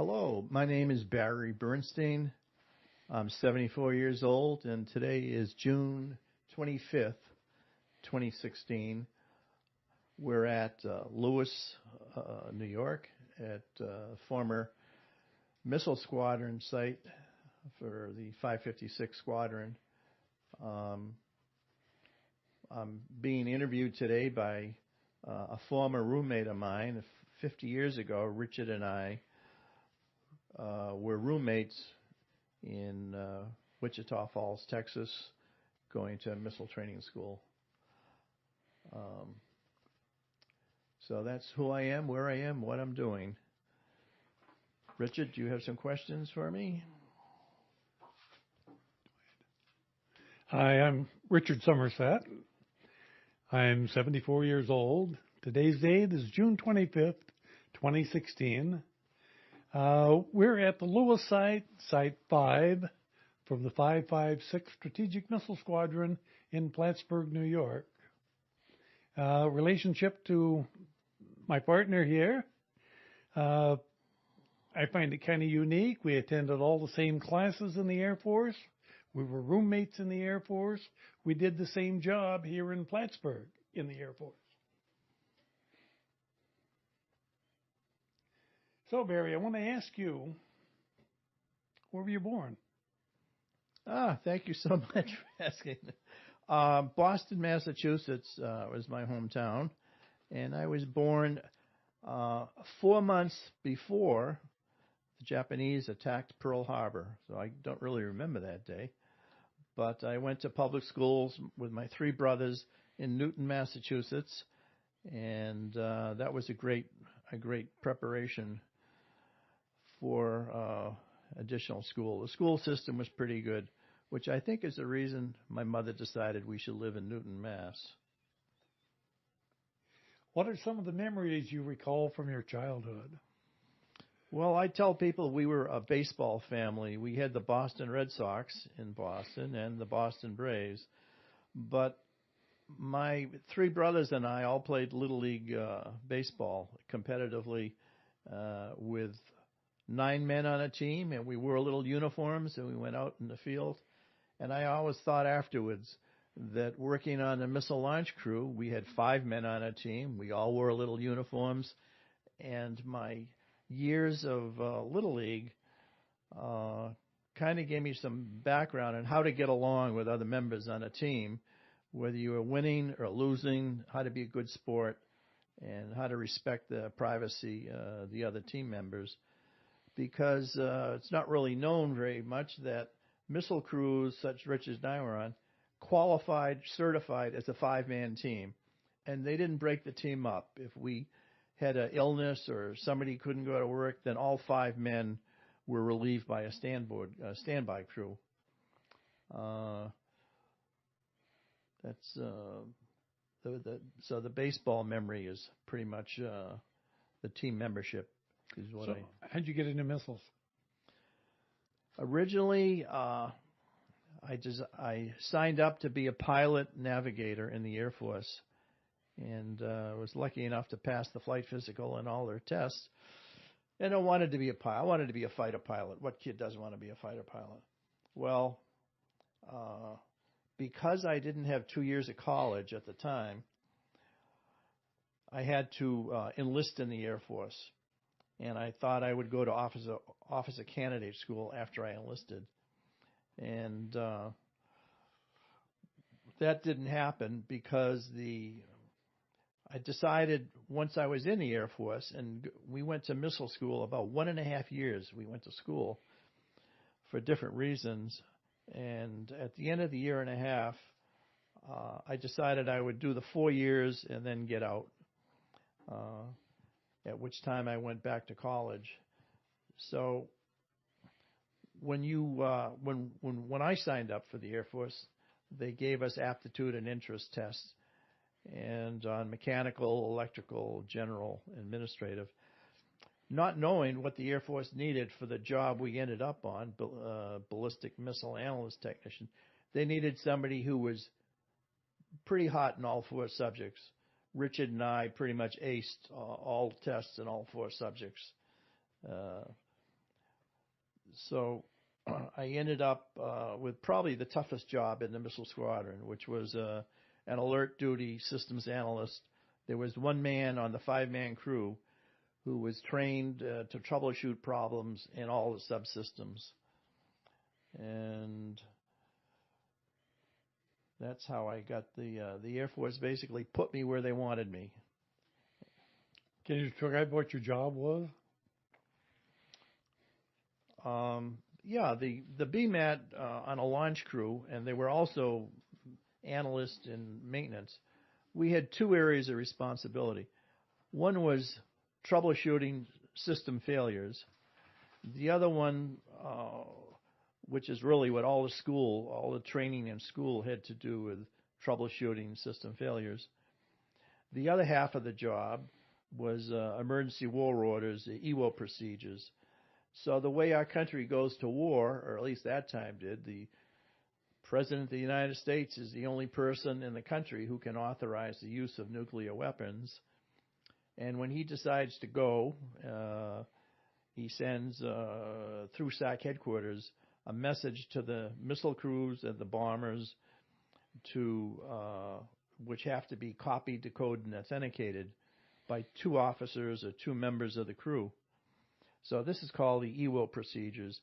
Hello, my name is Barry Bernstein. I'm 74 years old, and today is June 25th, 2016. We're at Lewis, New York, at former missile squadron site for the 556 Squadron. I'm being interviewed today by a former roommate of mine. 50 years ago, Richard and I were roommates in Wichita Falls, Texas, going to missile training school. So that's who I am, where I am, what I'm doing. Richard, do you have some questions for me? Hi, I'm Richard Somerset. I'm 74 years old. Today's date is June 25th, 2016. We're at the Lewis site, Site 5, from the 556 Strategic Missile Squadron in Plattsburgh, New York. Relationship to my partner here, I find it kind of unique. We attended all the same classes in the Air Force. We were roommates in the Air Force. We did the same job here in Plattsburgh in the Air Force. So, Barry, I want to ask you, where were you born? Thank you so much for asking. Boston, Massachusetts was my hometown, and I was born 4 months before the Japanese attacked Pearl Harbor, so I don't really remember that day. But I went to public schools with my three brothers in Newton, Massachusetts, and that was a great preparation for additional school. The school system was pretty good, which I think is the reason my mother decided we should live in Newton, Mass. What are some of the memories you recall from your childhood? Well, I tell people we were a baseball family. We had the Boston Red Sox in Boston and the Boston Braves. But my three brothers and I all played Little League baseball competitively with 9 men on a team, and we wore little uniforms, and we went out in the field. And I always thought afterwards that working on the missile launch crew, we had 5 men on a team. We all wore little uniforms, and my years of Little League kind of gave me some background on how to get along with other members on a team, whether you were winning or losing, how to be a good sport, and how to respect the privacy of the other team members. Because it's not really known very much that missile crews, such Richard and I were on, qualified, certified as a 5-man team. And they didn't break the team up. If we had an illness or somebody couldn't go to work, then all 5 men were relieved by a standby crew. So the baseball memory is pretty much the team membership. How'd you get into missiles? Originally, I signed up to be a pilot navigator in the Air Force, and was lucky enough to pass the flight physical and all their tests. And I wanted to be a pilot. I wanted to be a fighter pilot. What kid doesn't want to be a fighter pilot? Well, because I didn't have 2 years of college at the time, I had to enlist in the Air Force. And I thought I would go to officer candidate school after I enlisted. And that didn't happen because I decided once I was in the Air Force, and we went to missile school about 1.5 years. We went to school for different reasons. And at the end of the year and a half, I decided I would do the 4 years and then get out. At which time I went back to college. So when I signed up for the Air Force, they gave us aptitude and interest tests, and on mechanical, electrical, general, administrative, not knowing what the Air Force needed for the job we ended up on, ballistic missile analyst technician. They needed somebody who was pretty hot in all 4 subjects. Richard and I pretty much aced all tests in all 4 subjects. So I ended up with probably the toughest job in the missile squadron, which was an alert duty systems analyst. There was one man on the 5-man crew who was trained to troubleshoot problems in all the subsystems. And that's how I got the Air Force basically put me where they wanted me. Can you describe what your job was? Yeah, the BMAT on a launch crew, and they were also analysts in maintenance. We had two areas of responsibility. One was troubleshooting system failures. The other one, which is really what all the training in school had to do with troubleshooting system failures. The other half of the job was emergency war orders, the EWO procedures. So the way our country goes to war, or at least that time did, the President of the United States is the only person in the country who can authorize the use of nuclear weapons. And when he decides to go, he sends through SAC headquarters a message to the missile crews and the bombers which have to be copied, decoded, and authenticated by two officers or two members of the crew. So this is called the EWO procedures.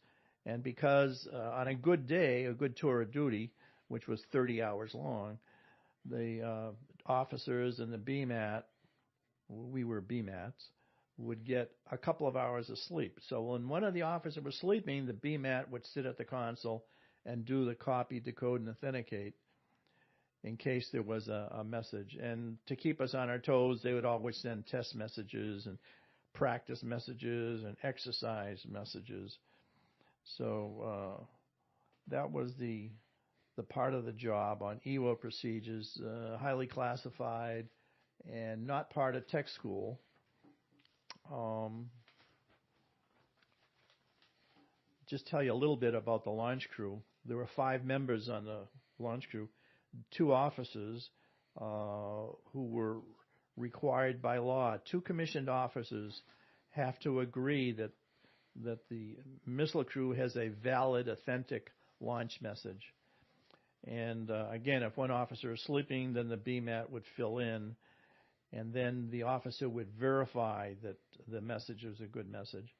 And because on a good day, a good tour of duty, which was 30 hours long, the officers and the BMAT, we were BMATs, would get a couple of hours of sleep. So when one of the officers was sleeping, the BMAT would sit at the console and do the copy, decode, and authenticate in case there was a message. And to keep us on our toes, they would always send test messages and practice messages and exercise messages. So that was the part of the job on EWO procedures, highly classified and not part of tech school. Just tell you a little bit about the launch crew. There were 5 members on the launch crew, 2 officers who were required by law. 2 commissioned officers have to agree that the missile crew has a valid, authentic launch message. And again, if one officer is sleeping, then the BMAT would fill in, and then the officer would verify that the message was a good message.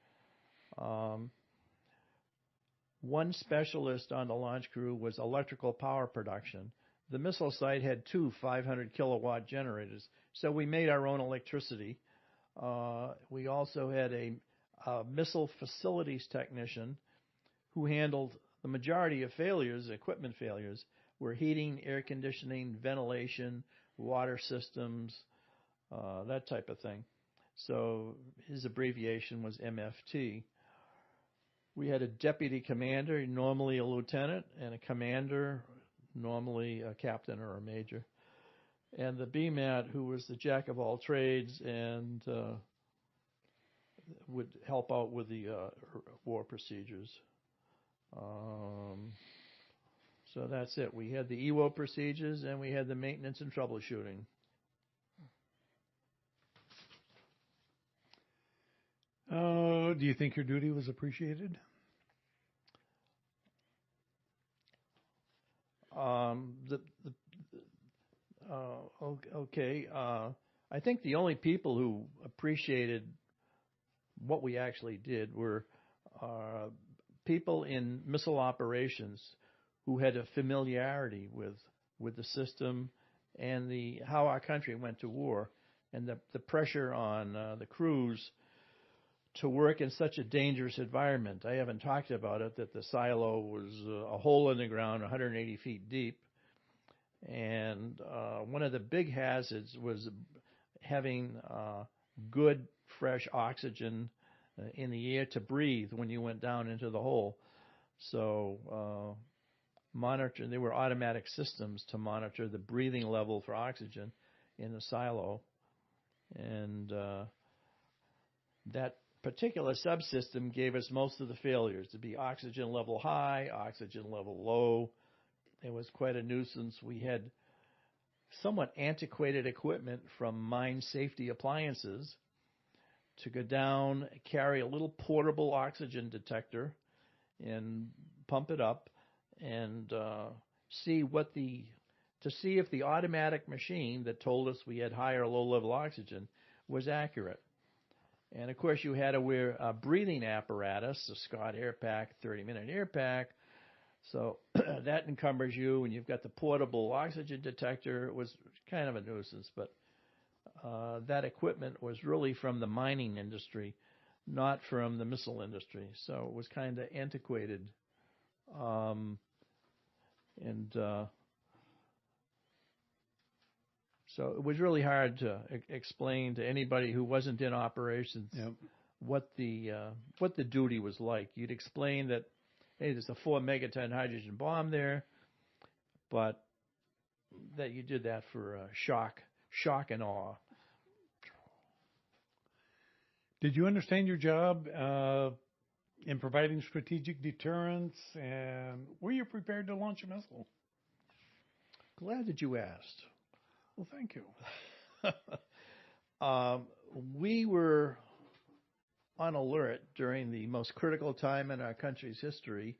One specialist on the launch crew was electrical power production. The missile site had 2 500-kilowatt generators, so we made our own electricity. We also had a missile facilities technician who handled the majority of failures, equipment failures, were heating, air conditioning, ventilation, water systems, that type of thing. So his abbreviation was MFT. We had a deputy commander, normally a lieutenant, and a commander, normally a captain or a major. And the BMAT, who was the jack of all trades and would help out with the war procedures. So that's it. We had the EWO procedures and we had the maintenance and troubleshooting. Do you think your duty was appreciated? Okay. I think the only people who appreciated what we actually did were people in missile operations who had a familiarity with the system and how our country went to war, and the pressure on the crews to work in such a dangerous environment. I haven't talked about it, that the silo was a hole in the ground 180 feet deep. And one of the big hazards was having good, fresh oxygen in the air to breathe when you went down into the hole. So there were automatic systems to monitor the breathing level for oxygen in the silo. And that particular subsystem gave us most of the failures, to be oxygen level high, oxygen level low. It was quite a nuisance. We had somewhat antiquated equipment from mine safety appliances to go down, carry a little portable oxygen detector, and pump it up and see if the automatic machine that told us we had high or low level oxygen was accurate. And of course, you had to wear a breathing apparatus, a Scott Air Pack, 30-minute air pack. So that encumbers you, and you've got the portable oxygen detector. It was kind of a nuisance, but that equipment was really from the mining industry, not from the missile industry. So it was kind of antiquated. So it was really hard to explain to anybody who wasn't in operations what the duty was like. You'd explain that, hey, there's a 4 megaton hydrogen bomb there, but that you did that for shock and awe. Did you understand your job in providing strategic deterrence, and were you prepared to launch a missile? Glad that you asked. Well, thank you. We were on alert during the most critical time in our country's history.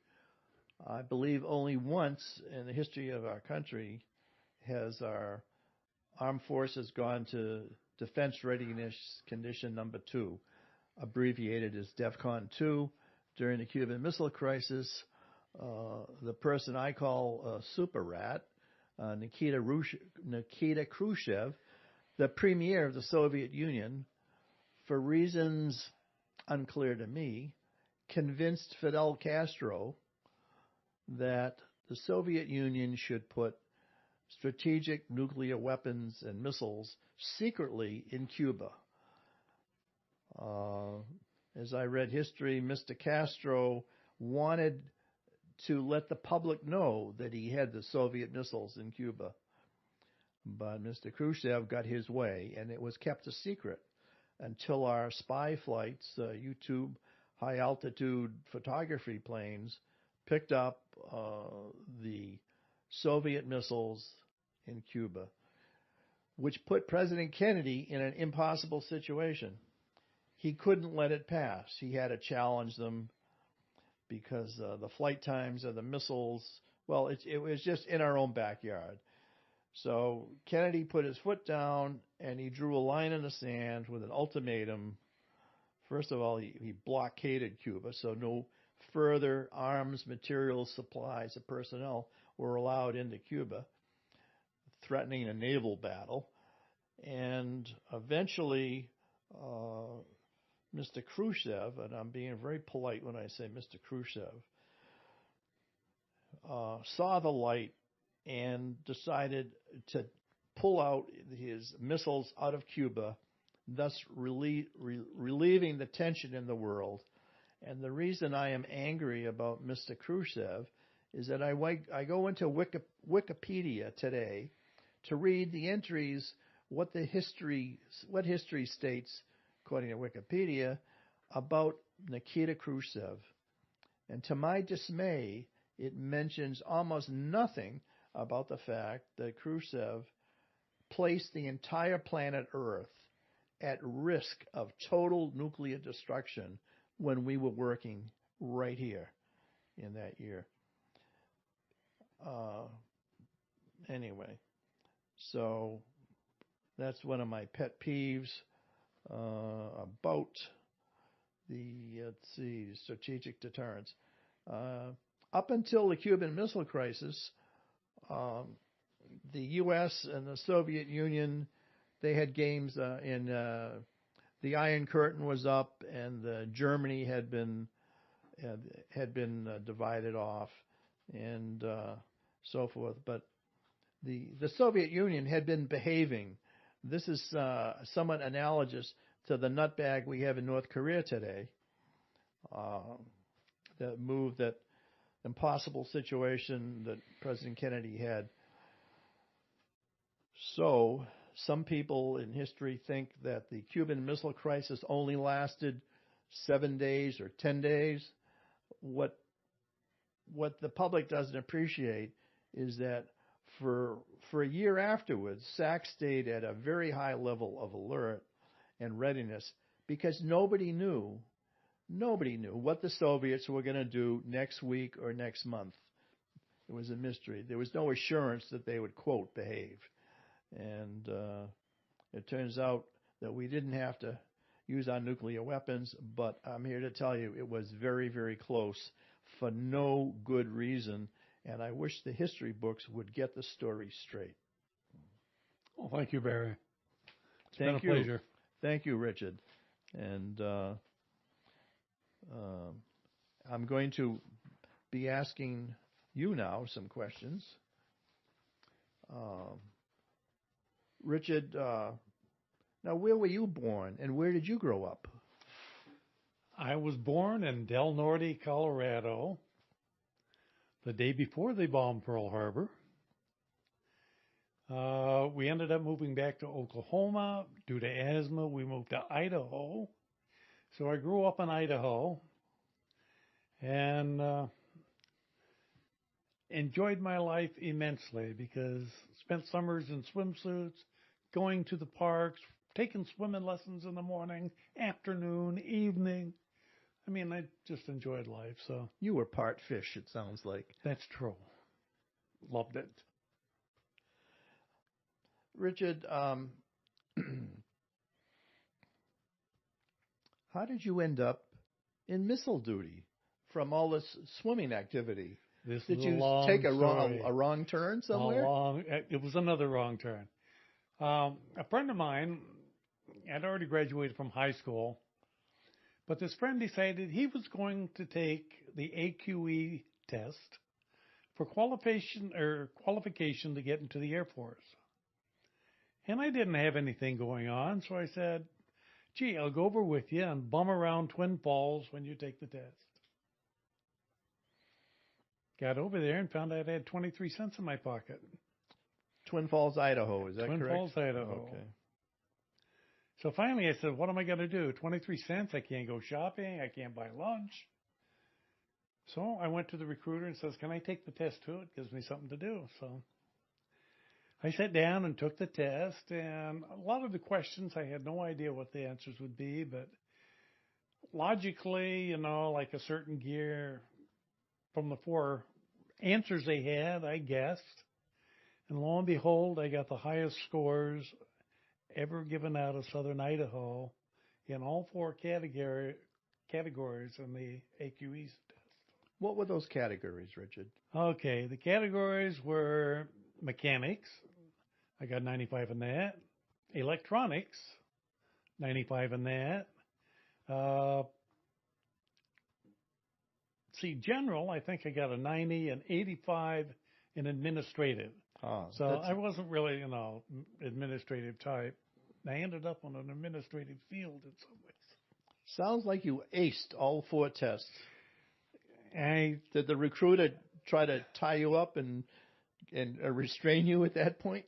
I believe only once in the history of our country has our armed forces gone to Defense Readiness Condition number 2, abbreviated as DEFCON 2, during the Cuban Missile Crisis. The person I call Super Rat, Nikita Khrushchev, the premier of the Soviet Union, for reasons unclear to me, convinced Fidel Castro that the Soviet Union should put strategic nuclear weapons and missiles secretly in Cuba. As I read history, Mr. Castro wanted to let the public know that he had the Soviet missiles in Cuba. But Mr. Khrushchev got his way, and it was kept a secret until our spy flights, YouTube high-altitude photography planes, picked up the Soviet missiles in Cuba, which put President Kennedy in an impossible situation. He couldn't let it pass. He had to challenge them because the flight times of the missiles, well, it was just in our own backyard. So Kennedy put his foot down, and he drew a line in the sand with an ultimatum. First of all, he blockaded Cuba, so no further arms, materials, supplies, or personnel were allowed into Cuba, threatening a naval battle. And eventually, Mr. Khrushchev, and I'm being very polite when I say Mr. Khrushchev, saw the light and decided to pull out his missiles out of Cuba, thus relieving the tension in the world. And the reason I am angry about Mr. Khrushchev is that I go into Wikipedia today to read the entries, what history states, according to Wikipedia, about Nikita Khrushchev. And to my dismay, it mentions almost nothing about the fact that Khrushchev placed the entire planet Earth at risk of total nuclear destruction when we were working right here in that year. Anyway, so that's one of my pet peeves about the strategic deterrence. Up until the Cuban Missile Crisis, the U.S. and the Soviet Union, they had games in the Iron Curtain was up, and Germany had been divided off, and so forth. But the Soviet Union had been behaving. This is somewhat analogous to the nutbag we have in North Korea today. That impossible situation that President Kennedy had. So some people in history think that the Cuban Missile Crisis only lasted 7 days or 10 days. What the public doesn't appreciate is that for a year afterwards, SAC stayed at a very high level of alert and readiness because nobody knew Nobody knew what the Soviets were going to do next week or next month. It was a mystery. There was no assurance that they would, quote, behave. And it turns out that we didn't have to use our nuclear weapons, but I'm here to tell you it was very, very close for no good reason. And I wish the history books would get the story straight. Well, thank you, Barry. It's Thank been a you. pleasure. Thank you, Richard. And I'm going to be asking you now some questions. Richard, now where were you born and where did you grow up? I was born in Del Norte, Colorado, the day before they bombed Pearl Harbor. We ended up moving back to Oklahoma. Due to asthma, we moved to Idaho. So I grew up in Idaho and enjoyed my life immensely because spent summers in swimsuits, going to the parks, taking swimming lessons in the morning, afternoon, evening. I mean, I just enjoyed life. So You were part fish, it sounds like. that's true. Loved it. Richard, how did you end up in missile duty from all this swimming activity? This Did is you a long take a story. wrong turn somewhere? It was another wrong turn. A friend of mine had already graduated from high school, but this friend decided he was going to take the AQE test for qualification to get into the Air Force. And I didn't have anything going on, so I said, gee, I'll go over with you and bum around Twin Falls when you take the test. Got over there and found out I had 23 cents in my pocket. Twin Falls, Idaho, is that Twin correct? Falls, Idaho. Okay. So finally I said, what am I going to do? 23 cents, I can't go shopping, I can't buy lunch. So I went to the recruiter and says, can I take the test too? It gives me something to do. So I sat down and took the test, and a lot of the questions I had no idea what the answers would be, but logically, like a certain gear from the 4 answers they had, I guessed. And lo and behold, I got the highest scores ever given out of Southern Idaho in all 4 categories in the AQE test. What were those categories, Richard? Okay, the categories were mechanics. I got 95 in that. Electronics, 95 in that. General, I think I got a 90 and 85 in administrative. So I wasn't really, administrative type. I ended up on an administrative field in some ways. Sounds like you aced all 4 tests. Did the recruiter try to tie you up and restrain you at that point?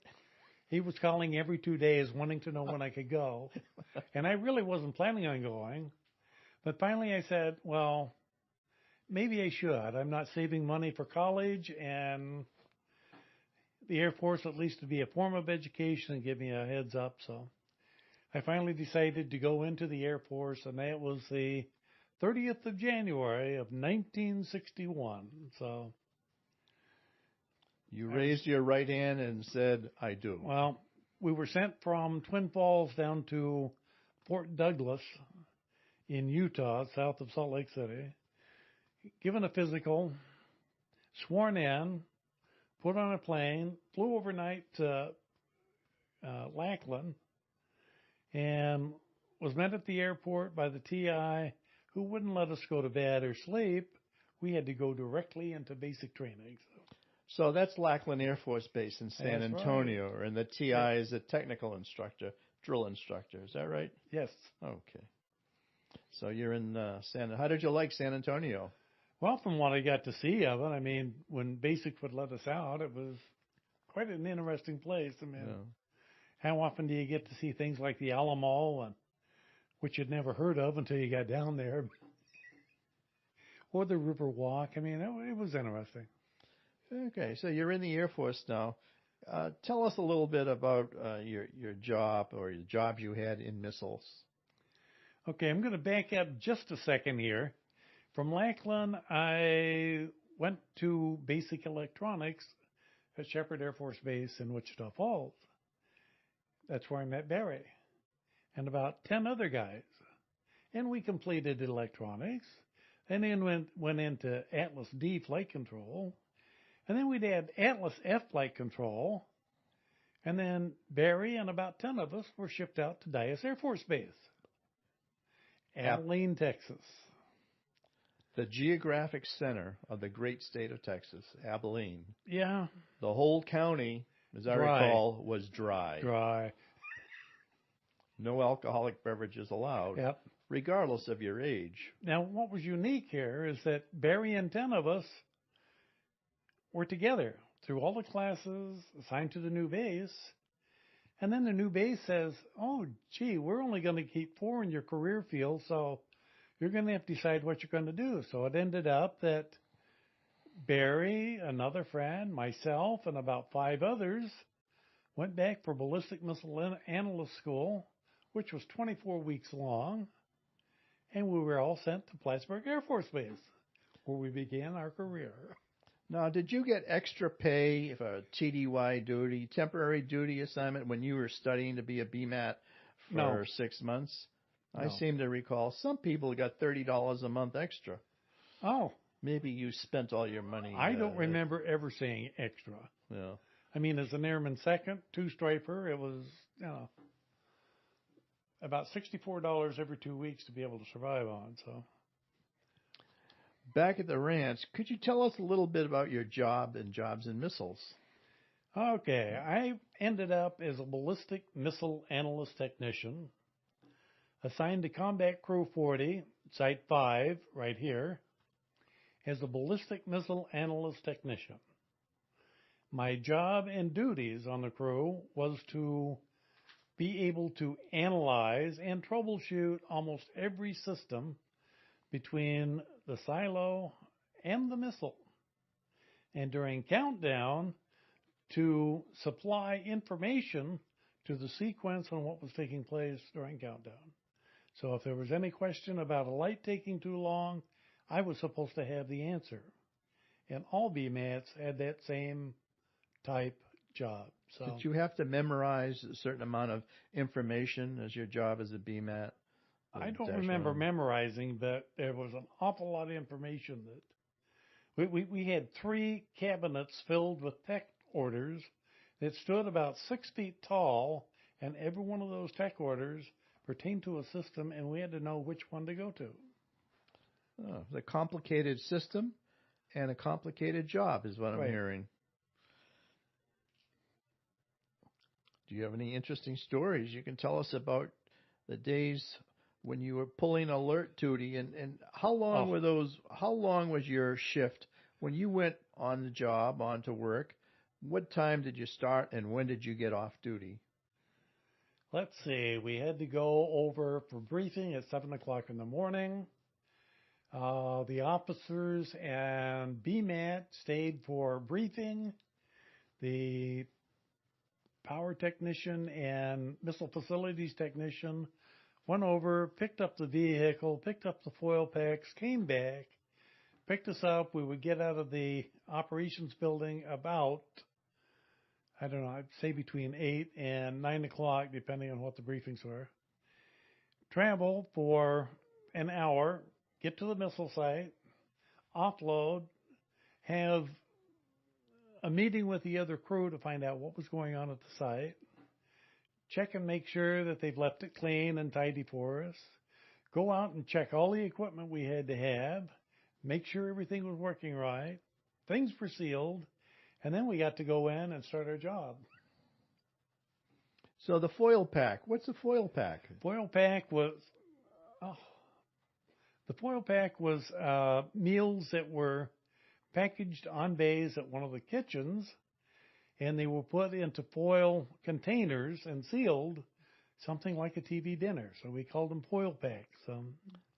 He was calling every 2 days wanting to know when I could go. And I really wasn't planning on going. But finally I said, well, maybe I should. I'm not saving money for college, and the Air Force at least would be a form of education and give me a heads up. So I finally decided to go into the Air Force, and that was the 30th of January of 1961. So you raised your right hand and said, I do. Well, we were sent from Twin Falls down to Fort Douglas in Utah, south of Salt Lake City, given a physical, sworn in, put on a plane, flew overnight to Lackland, and was met at the airport by the TI, who wouldn't let us go to bed or sleep. We had to go directly into basic training. So that's Lackland Air Force Base in San Antonio, right. And the TI is a technical instructor, drill instructor. Is that right? Yes. Okay. So you're in How did you like San Antonio? Well, from what I got to see of it, when Basic would let us out, it was quite an interesting place. How often do you get to see things like the Alamo, which you'd never heard of until you got down there, or the Riverwalk? It was interesting. Okay, so you're in the Air Force now. Tell us a little bit about your job or the jobs you had in missiles. Okay, I'm going to back up just a second here. From Lackland, I went to basic electronics at Shepherd Air Force Base in Wichita Falls. That's where I met Barry and about 10 other guys. And we completed electronics. And then went into Atlas D flight control. And then we had Atlas F flight control. And then Barry and about 10 of us were shipped out to Dyess Air Force Base, Abilene, Texas. The geographic center of the great state of Texas, Abilene. Yeah. The whole county, as I recall, was dry. Dry. No alcoholic beverages allowed, Yep. regardless of your age. Now, what was unique here is that Barry and 10 of us were together through all the classes assigned to the new base. And then the new base says, oh, gee, we're only going to keep 4 in your career field, so you're going to have to decide what you're going to do. So it ended up that Barry, another friend, myself, and about 5 others went back for ballistic missile analyst school, which was 24 weeks long, and we were all sent to Plattsburgh Air Force Base, where we began our career. Now, did you get extra pay for TDY duty, temporary duty assignment, when you were studying to be a BMAT for 6 months? No. I seem to recall some people got $30 a month extra. Oh. Maybe you spent all your money. I don't remember ever saying extra. Yeah. I mean, as an airman second, 2-striper, it was, about $64 every 2 weeks to be able to survive on. So, back at the ranch, could you tell us a little bit about your job and jobs in missiles? Okay, I ended up as a ballistic missile analyst technician, assigned to Combat Crew 40, Site 5, right here, as a ballistic missile analyst technician. My job and duties on the crew was to be able to analyze and troubleshoot almost every system between the silo and the missile. And during countdown, to supply information to the sequence on what was taking place during countdown. So if there was any question about a light taking too long, I was supposed to have the answer. And all BMATs had that same type job. So, did you have to memorize a certain amount of information as your job as a BMAT? I don't remember memorizing, but there was an awful lot of information that we had 3 cabinets filled with tech orders that stood about 6 feet tall, and every one of those tech orders pertained to a system, and we had to know which one to go to. Oh, the complicated system and a complicated job is what I'm hearing. Do you have any interesting stories you can tell us about the days when you were pulling alert duty, and how long were those? How long was your shift when you went on the job, on to work? What time did you start, and when did you get off duty? Let's see. We had to go over for briefing at 7 o'clock in the morning. The officers and BMAT stayed for briefing. The power technician and missile facilities technician went over, picked up the vehicle, picked up the foil packs, came back, picked us up. We would get out of the operations building about, I don't know, I'd say between 8 and 9 o'clock, depending on what the briefings were. Travel for an hour, get to the missile site, offload, have a meeting with the other crew to find out what was going on at the site, check and make sure that they've left it clean and tidy for us, go out and check all the equipment we had to have, make sure everything was working right, things were sealed, and then we got to go in and start our job. So the foil pack, what's a foil pack? The foil pack was meals that were packaged on bays at one of the kitchens, and they were put into foil containers and sealed, something like a TV dinner. So we called them foil packs.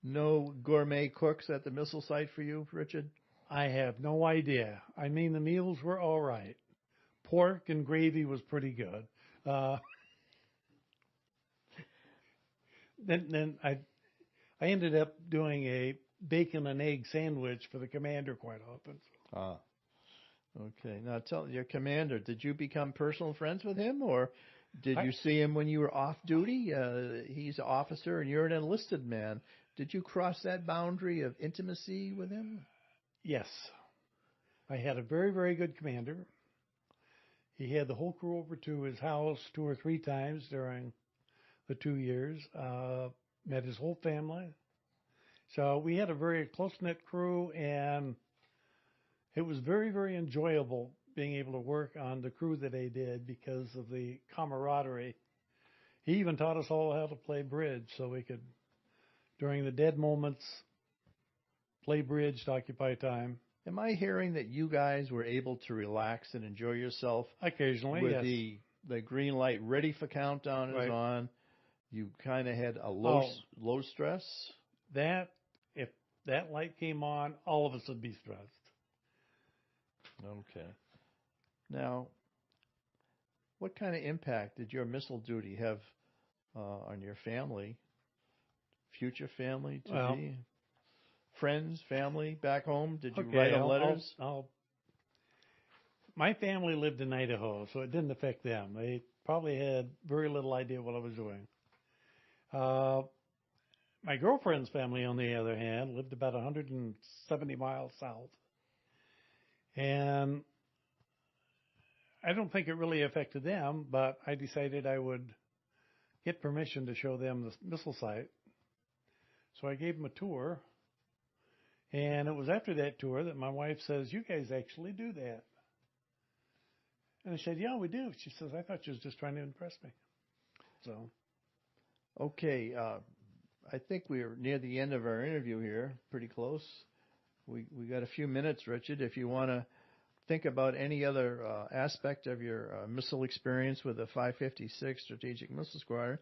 No gourmet cooks at the missile site for you, Richard? I have no idea. I mean, the meals were all right. Pork and gravy was pretty good. Then I ended up doing a bacon and egg sandwich for the commander quite often. Ah, okay. Now tell your commander, did you become personal friends with him, or did I, you see him when you were off duty? He's an officer and you're an enlisted man. Did you cross that boundary of intimacy with him? yes, I had a very, very good commander. He had the whole crew over to his house 2 or 3 times during the 2 years. Met his whole family. So we had a very close-knit crew, and it was very, very enjoyable being able to work on the crew that I did because of the camaraderie. He even taught us all how to play bridge so we could, during the dead moments, play bridge to occupy time. Am I hearing that you guys were able to relax and enjoy yourself Occasionally, with yes. the green light ready for countdown is Right. on? You kind of had a Oh, low stress. if that light came on, all of us would be stressed. Okay. Now, what kind of impact did your missile duty have on your family, future family to Well, be? Friends, family back home? Did you write okay, them letters? my family lived in Idaho, so it didn't affect them. They probably had very little idea what I was doing. My girlfriend's family, on the other hand, lived about 170 miles south. And I don't think it really affected them, but I decided I would get permission to show them the missile site. So I gave them a tour. And it was after that tour that my wife says, "You guys actually do that." And I said, "Yeah, we do." She says, "I thought you was just trying to impress me." So, Okay. I think we're near the end of our interview here, pretty close. We got a few minutes, Richard. If you want to think about any other aspect of your missile experience with the 556 Strategic Missile Squadron,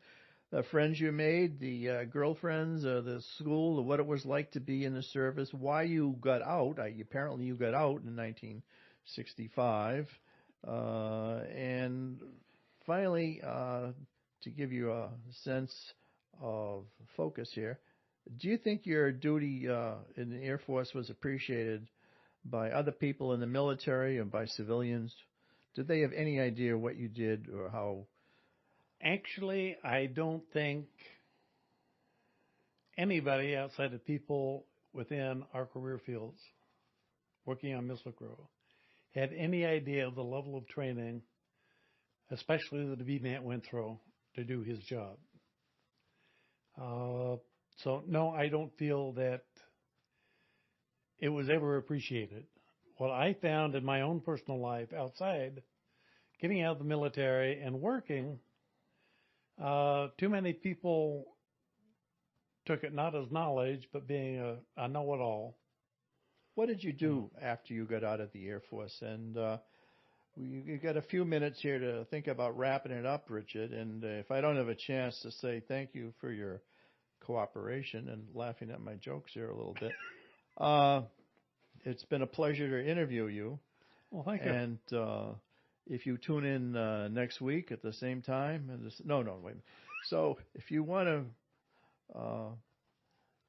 the friends you made, the girlfriends, the school, what it was like to be in the service, why you got out. Apparently you got out in 1965. And finally, to give you a sense of focus here, do you think your duty in the Air Force was appreciated by other people in the military and by civilians? Did they have any idea what you did or how? actually, I don't think anybody outside of people within our career fields working on missile crew had any idea of the level of training, especially that the VMAT went through to do his job. So, no, I don't feel that it was ever appreciated. What I found in my own personal life outside, getting out of the military and working, too many people took it not as knowledge, but being a know-it-all. What did you do after you got out of the Air Force? And you got a few minutes here to think about wrapping it up, Richard. And if I don't have a chance to say thank you for your cooperation and laughing at my jokes here a little bit, it's been a pleasure to interview you. Well, thank you. And if you tune in next week at the same time, wait a minute. So if you want to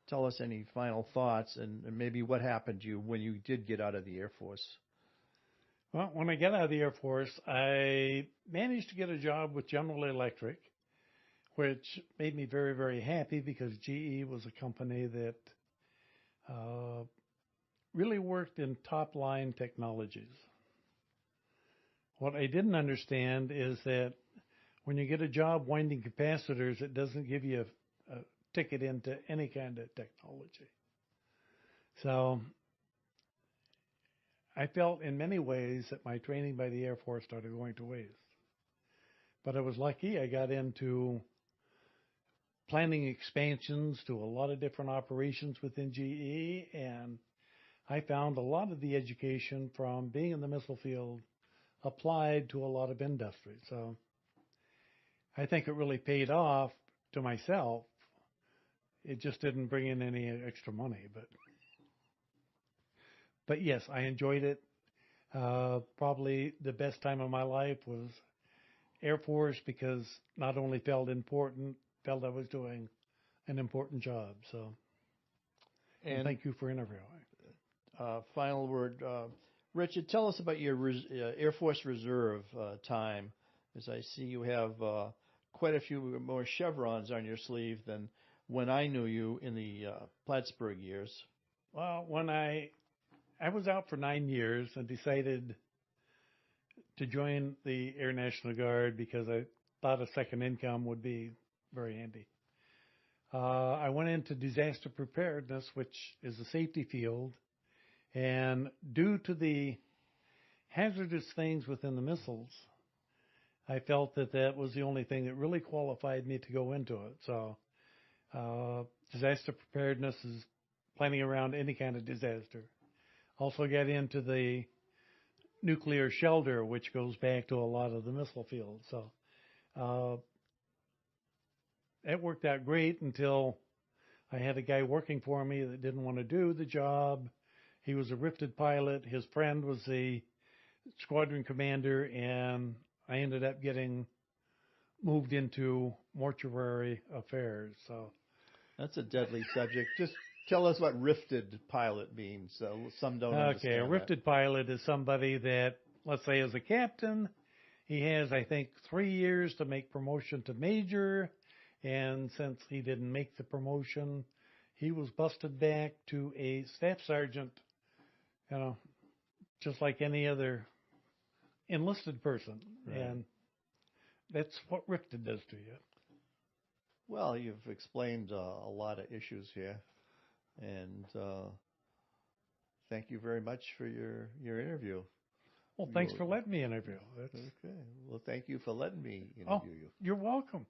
tell us any final thoughts and maybe what happened to you when you did get out of the Air Force. Well, when I got out of the Air Force, I managed to get a job with General Electric, which made me very, very happy because GE was a company that really worked in top-line technologies. What I didn't understand is that when you get a job winding capacitors, it doesn't give you a ticket into any kind of technology. So I felt in many ways that my training by the Air Force started going to waste. But I was lucky. I got into planning expansions to a lot of different operations within GE, and I found a lot of the education from being in the missile field applied to a lot of industry. So I think it really paid off to myself. It just didn't bring in any extra money, but yes, I enjoyed it. Probably the best time of my life was Air Force because not only felt important, felt I was doing an important job. So, and thank you for interviewing. Final word, Richard. Tell us about your Air Force Reserve time, as I see you have quite a few more chevrons on your sleeve than when I knew you in the Plattsburgh years. Well, when I was out for 9 years and decided to join the Air National Guard because I thought a second income would be very handy. I went into disaster preparedness, which is a safety field, and due to the hazardous things within the missiles, I felt that that was the only thing that really qualified me to go into it. So disaster preparedness is planning around any kind of disaster. Also got into the nuclear shelter, which goes back to a lot of the missile fields. So it worked out great until I had a guy working for me that didn't want to do the job. He was a rifted pilot. His friend was the squadron commander, and I ended up getting moved into mortuary affairs. So that's a deadly subject. Just tell us what rifted pilot means. Some don't understand. Okay, a rifted pilot is somebody that, let's say, is a captain. He has, I think, 3 years to make promotion to major, and since he didn't make the promotion, he was busted back to a staff sergeant, just like any other enlisted person. Right. And that's what rifted does to you. Well, you've explained a lot of issues here, and thank you very much for your interview. Well, thanks for letting me interview. Okay. Well, thank you for letting me interview you. You're welcome.